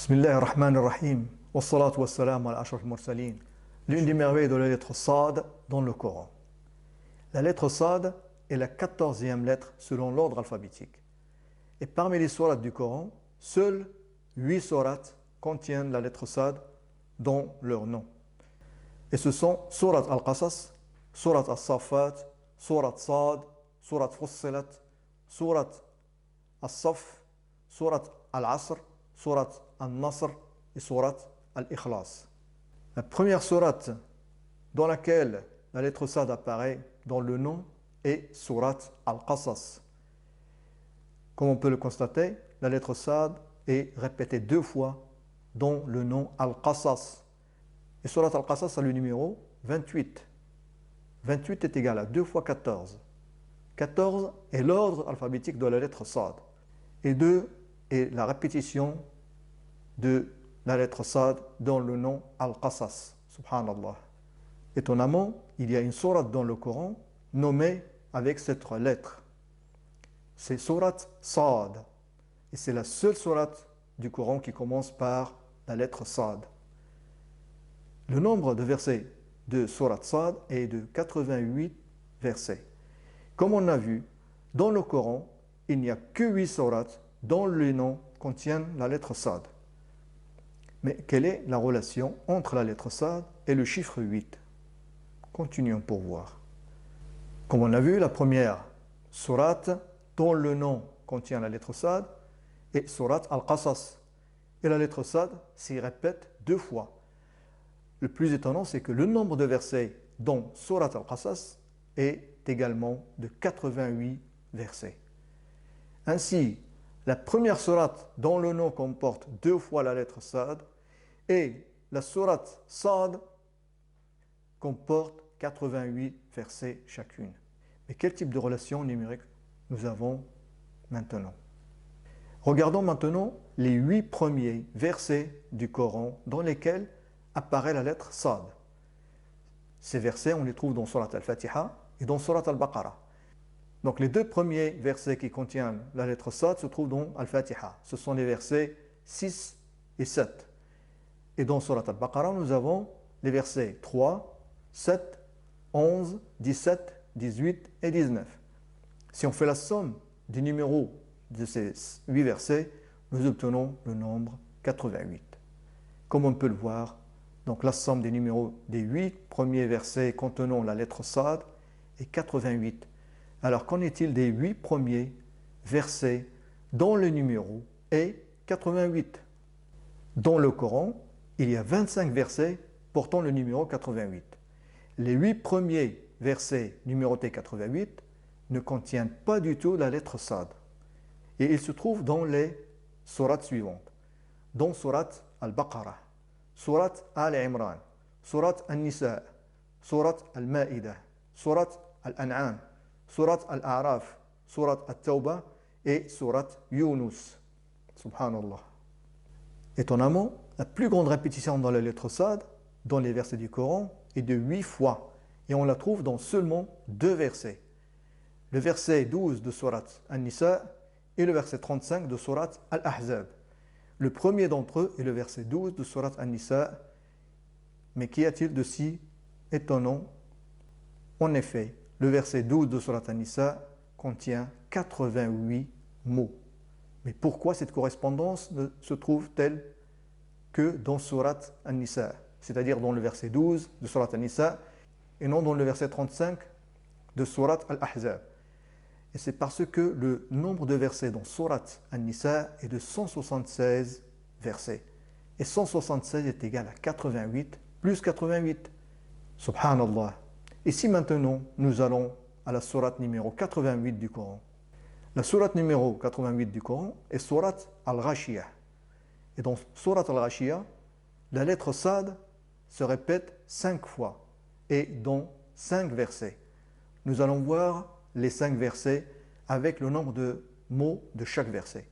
Bismillah ar-Rahman ar-Rahim. Wassalatu wassalamu ala ashraf al-mursalin. L'une des merveilles de la lettre Sad dans le Coran. La lettre Sad est la 14e lettre selon l'ordre alphabétique. Et parmi les sourates du Coran, seules 8 sourates contiennent la lettre Sad dans leur nom. Et ce sont Surat al-Qasas, Surat al-Safat, Surat Sad, Surat Fussilat, Surat al-Saf, Surat al-Asr, Surat al-Nasr et Surat al-Ikhlas. La première sourate dans laquelle la lettre Sad apparaît dans le nom est Surat al-Qasas. Comme on peut le constater, la lettre Sad est répétée 2 fois dans le nom al-Qasas. Et Surat al-Qasas a le numéro 28. 28 est égal à 2 fois 14. 14 est l'ordre alphabétique de la lettre Sad. Et 2 est la répétition de la lettre Sad dans le nom Al-Qasas. Subhanallah. Étonnamment, il y a une sourate dans le Coran nommée avec cette lettre. C'est Surat Sad. Et c'est la seule sourate du Coran qui commence par la lettre Sad. Le nombre de versets de Surat Sad est de 88 versets. Comme on a vu, dans le Coran, il n'y a que 8 sourates dont les noms contiennent la lettre Sad. Mais quelle est la relation entre la lettre Sad et le chiffre 8? Continuons pour voir. Comme on a vu, la première sourate dont le nom contient la lettre Sad est Surat al-Qasas. Et la lettre Sad s'y répète 2 fois. Le plus étonnant, c'est que le nombre de versets dans Surat al-Qasas est également de 88 versets. Ainsi, la première sourate dont le nom comporte 2 fois la lettre Sad et la sourate Sad comporte 88 versets chacune. Mais quel type de relation numérique nous avons maintenant? Regardons maintenant les 8 premiers versets du Coran dans lesquels apparaît la lettre Sad. Ces versets, on les trouve dans Surat al-Fatiha et dans Surat al-Baqarah. Donc les 2 premiers versets qui contiennent la lettre Sad se trouvent dans Al-Fatiha. Ce sont les versets 6 et 7. Et dans Surat Al-Baqarah, nous avons les versets 3, 7, 11, 17, 18 et 19. Si on fait la somme des numéros de ces 8 versets, nous obtenons le nombre 88. Comme on peut le voir, donc la somme des numéros des 8 premiers versets contenant la lettre Sad est 88. Alors qu'en est-il des 8 premiers versets dont le numéro est 88? Dans le Coran, il y a 25 versets portant le numéro 88. Les 8 premiers versets numérotés 88 ne contiennent pas du tout la lettre Sad. Et ils se trouvent dans les sourates suivantes. Dans Surat Al-Baqarah, Surat Al-Imran, Surat Al-Nisa, Surat Al-Ma'idah, Surat Al-An'am, Surat Al-A'raf, Surat Al-Tawbah et Surat Yunus. Subhanallah. Étonnamment, la plus grande répétition dans la lettre Sad, dans les versets du Coran, est de 8 fois. Et on la trouve dans seulement 2 versets. Le verset 12 de Surat An-Nisa et le verset 35 de Surat Al-Ahzab. Le premier d'entre eux est le verset 12 de Surat An-Nisa. Mais qu'y a-t-il de si étonnant? En effet, le verset 12 de Surat An-Nisa contient 88 mots. Mais pourquoi cette correspondance ne se trouve-t-elle que dans Surat An-Nisa, c'est-à-dire dans le verset 12 de Surat An-Nisa et non dans le verset 35 de Surat Al-Ahzab? Et c'est parce que le nombre de versets dans Surat An-Nisa est de 176 versets. Et 176 est égal à 88 plus 88. Subhanallah. Et si maintenant nous allons à la sourate numéro 88 du Coran. La sourate numéro 88 du Coran est Surat Al-Ghashiyah. Et dans Surat Al-Ghashiyah, la lettre Sad se répète 5 fois et dans 5 versets. Nous allons voir les 5 versets avec le nombre de mots de chaque verset.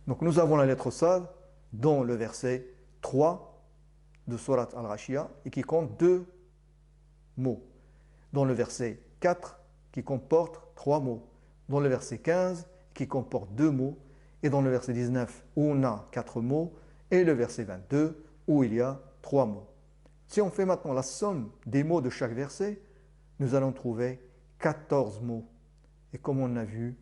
Donc nous avons la lettre Sad dans le verset 3 de Surat Al-Ghashiyah et qui compte 2 mots. Dans le verset 4 qui comporte 3 mots. Dans le verset 15 qui comporte 2 mots. Et dans le verset 19 où on a 4 mots. et le verset 22 où il y a 3 mots. Si on fait maintenant la somme des mots de chaque verset, nous allons trouver 14 mots. Et comme on a vu,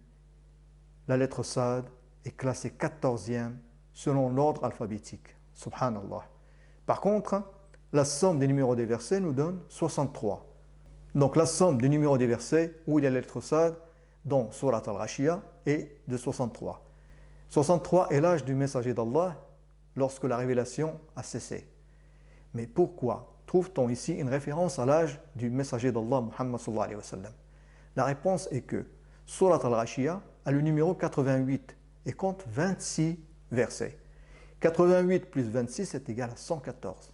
la lettre Sad est classée 14e selon l'ordre alphabétique. Subhanallah. Par contre, la somme des numéros des versets nous donne 63. Donc la somme des numéros des versets où il y a la lettre Sad dans Surat al-Ghashiyah est de 63. 63 est l'âge du messager d'Allah lorsque la révélation a cessé. Mais pourquoi trouve-t-on ici une référence à l'âge du messager d'Allah Muhammad sallallahu alayhi wa sallam? La réponse est que Surat al-Ghashiyah a le numéro 88 et compte 26 versets. 88 plus 26 est égal à 114.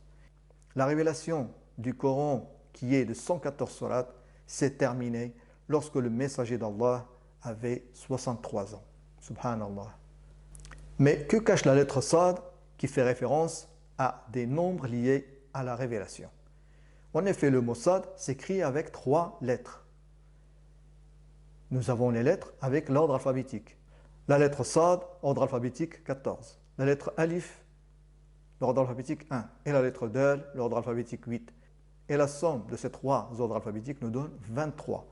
La révélation du Coran qui est de 114 sourates s'est terminée lorsque le messager d'Allah avait 63 ans. Subhanallah. Mais que cache la lettre Sad qui fait référence à des nombres liés à la révélation? En effet, le mot Sad s'écrit avec 3 lettres. Nous avons les lettres avec l'ordre alphabétique. La lettre Sad, ordre alphabétique 14. La lettre Alif, l'ordre alphabétique 1. Et la lettre Dal, l'ordre alphabétique 8. Et la somme de ces 3 ordres alphabétiques nous donne 23.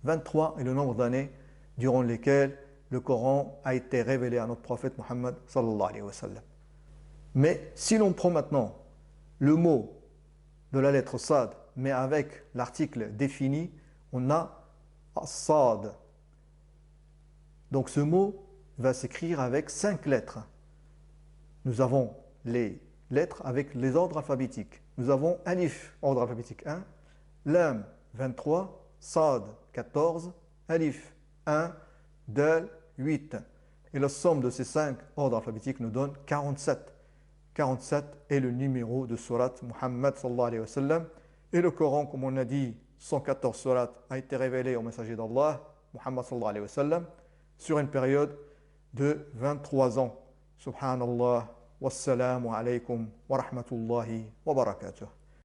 23 est le nombre d'années durant lesquelles le Coran a été révélé à notre prophète Muhammad sallallahu alayhi wa sallam. Mais si l'on prend maintenant le mot de la lettre Sad, mais avec l'article défini, on a Sad. Donc ce mot va s'écrire avec 5 lettres. Nous avons les lettres avec les ordres alphabétiques. Nous avons Alif, ordre alphabétique 1, Lam 23, Sad 14, Alif 1, Dal 8. Et la somme de ces 5 ordres alphabétiques nous donne 47. 47 est le numéro de surat Muhammad sallallahu alayhi wa sallam. Et le Coran, comme on a dit, 114 surat a été révélé au messager d'Allah, Muhammad sallallahu alayhi wa sallam, sur une période de 23 ans. Subhanallah, wassalamu alaykum wa rahmatullahi wa barakatuh.